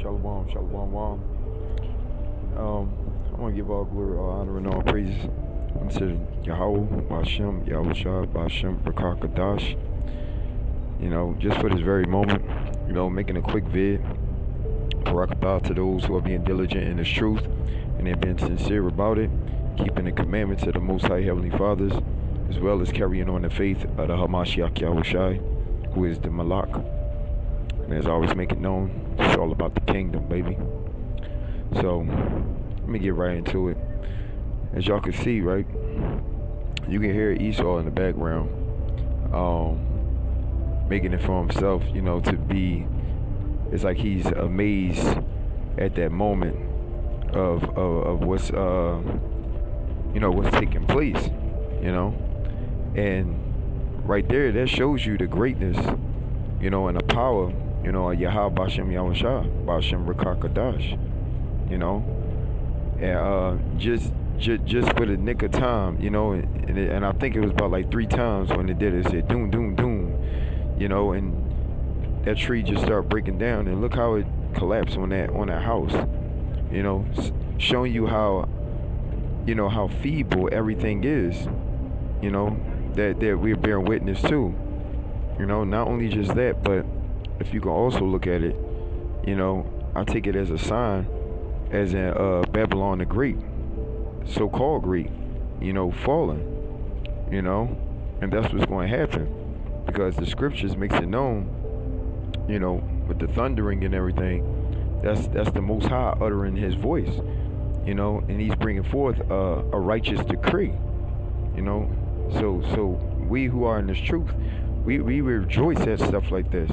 Shalom, shalom. I want to give all glory, all honor, and all praises unto Yahweh, Bashem, Yahushua, Bashem, Rakakadash. Just for this very moment, making a quick vid. Barakatah to those who are being diligent in this truth and they're being sincere about it, keeping the commandments of the Most High Heavenly Fathers, as well as carrying on the faith of the Hamashiach Yahushai, who is the Malak. And as always, make it known, it's all about the kingdom, baby. So, let me get right into it. As y'all can see, right, you can hear Esau in the background, making it for himself, to be, it's like he's amazed at that moment of what's, what's taking place, and right there, that shows you the greatness, and the power, of Yahweh Bashem Yahushua, Bashem Rakakadash, and just for the nick of time, and I think it was about like 3 times when it did it. It said doom, doom, doom, and that tree just started breaking down, and look how it collapsed on that house, showing you how, how feeble everything is, that we're bearing witness to, not only just that, but if you can also look at it, I take it as a sign, as in Babylon the Great, so-called great, falling, and that's what's going to happen, because the scriptures makes it known, with the thundering and everything, that's the Most High uttering His voice, and He's bringing forth a righteous decree, so we who are in this truth, we rejoice at stuff like this,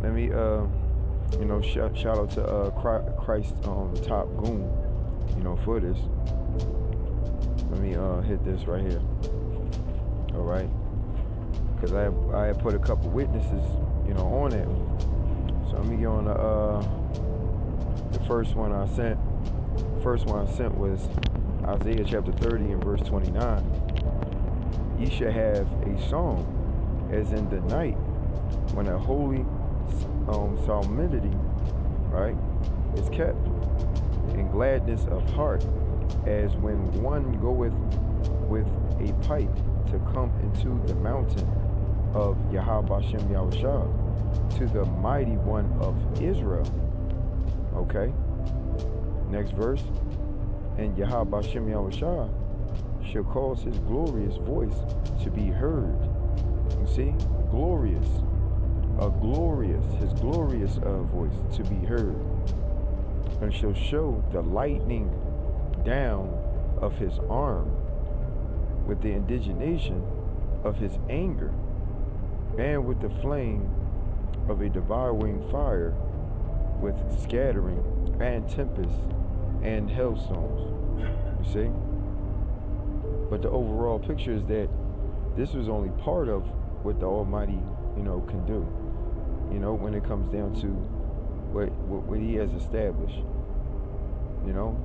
Let me shout out to Christ Top Goon, for this. Let me hit this right here. All right, because I had put a couple witnesses, on it. So let me get on the first one I sent. First one I sent was Isaiah chapter 30 and verse 29. Ye shall have a song, as in the night, when a holy solemnity, right, is kept, and gladness of heart, as when one goeth with a pipe to come into the mountain of Yahweh Bashem Yahushua, to the mighty one of Israel. Okay, next verse. And Yahweh Bashem Yahushua shall cause his glorious voice to be heard. You see, glorious, his glorious voice to be heard, and shall show the lightning down of his arm with the indignation of his anger, and with the flame of a devouring fire, with scattering and tempest and hailstones. You see? But the overall picture is that this was only part of what the Almighty, can do. When it comes down to what He has established.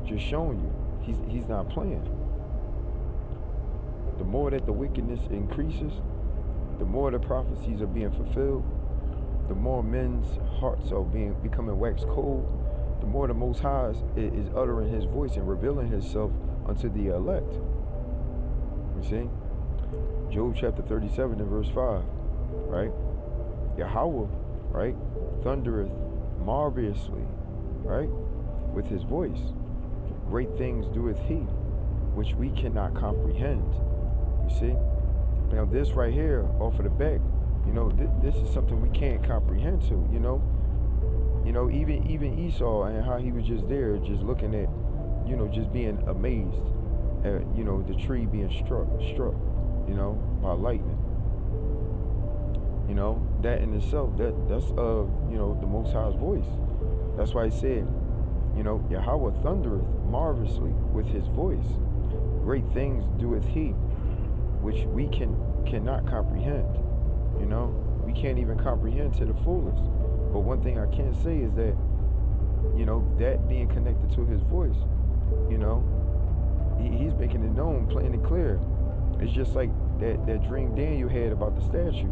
Just showing you, He's not playing. The more that the wickedness increases, the more the prophecies are being fulfilled, the more men's hearts are becoming wax cold, the more the Most High is uttering His voice and revealing Himself unto the elect. You see? Job chapter 37 and verse 5, right? Yahweh, right, thundereth marvelously, right, with His voice. Great things doeth He, which we cannot comprehend. You see? Now this right here, off of the back, this is something we can't comprehend to, even Esau and how he was just there, just looking at, just being amazed at, the tree being struck, by lightning. That in itself, that's the Most High's voice. That's why He said, Yahweh thundereth marvelously with His voice. Great things doeth He, which we cannot comprehend. We can't even comprehend to the fullest. But one thing I can say is that, that being connected to His voice, He's making it known, plain and clear. It's just like that dream Daniel had about the statue.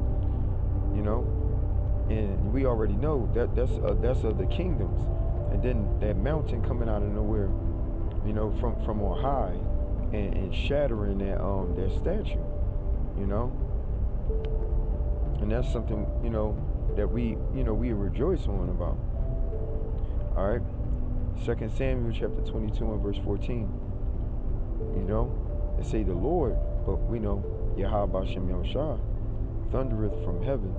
And we already know that that's of the kingdoms. And then that mountain coming out of nowhere, from on high, and shattering that statue, you know. And that's something, that we rejoice on about. All right. 2 Samuel chapter 22 and verse 14. It say the Lord, but we know Yahweh Bashem Yahushua thundereth from heaven,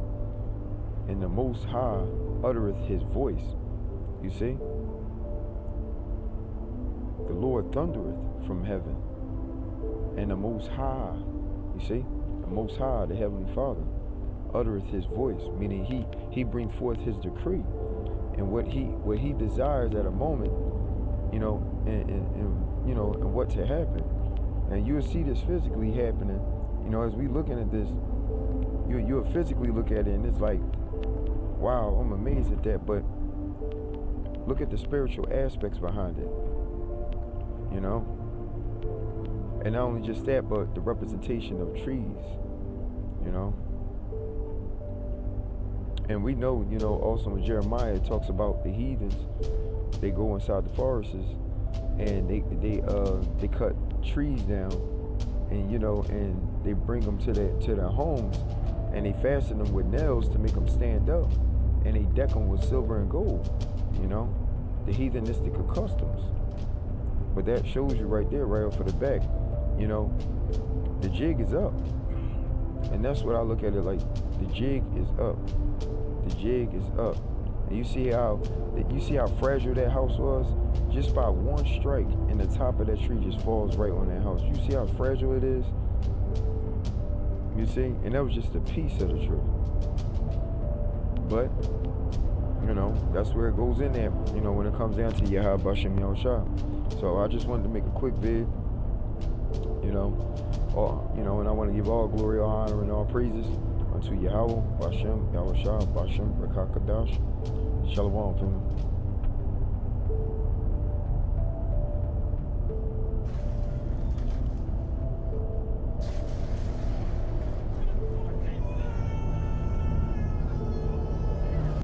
and the Most High uttereth his voice. You see? The Lord thundereth from heaven, and the Most High, you see? The Most High, the Heavenly Father, uttereth his voice, meaning he bring forth his decree. And what he desires at a moment, and what to happen. And you'll see this physically happening, as we looking at this, you'll physically look at it and it's like, wow, I'm amazed at that. But look at the spiritual aspects behind it, And not only just that, but the representation of trees, And we know, also in Jeremiah, it talks about the heathens. They go inside the forests and they cut trees down, and and they bring them to their homes, and they fasten them with nails to make them stand up, and they deck them with silver and gold. The heathenistic customs. But that shows you right there, right off of the back, the jig is up, and that's what I look at it like. The jig is up. The jig is up. And you see how fragile that house was? Just by one strike, and the top of that tree just falls right on that house. You see how fragile it is? You see? And that was just a piece of the tree. But, that's where it goes in there, when it comes down to Yahweh Bashem Yahushua. So I just wanted to make a quick vid, and I want to give all glory, all honor, and all praises unto Yahweh Bashem Yahushua Bashem Rakakadash. Shalom, family.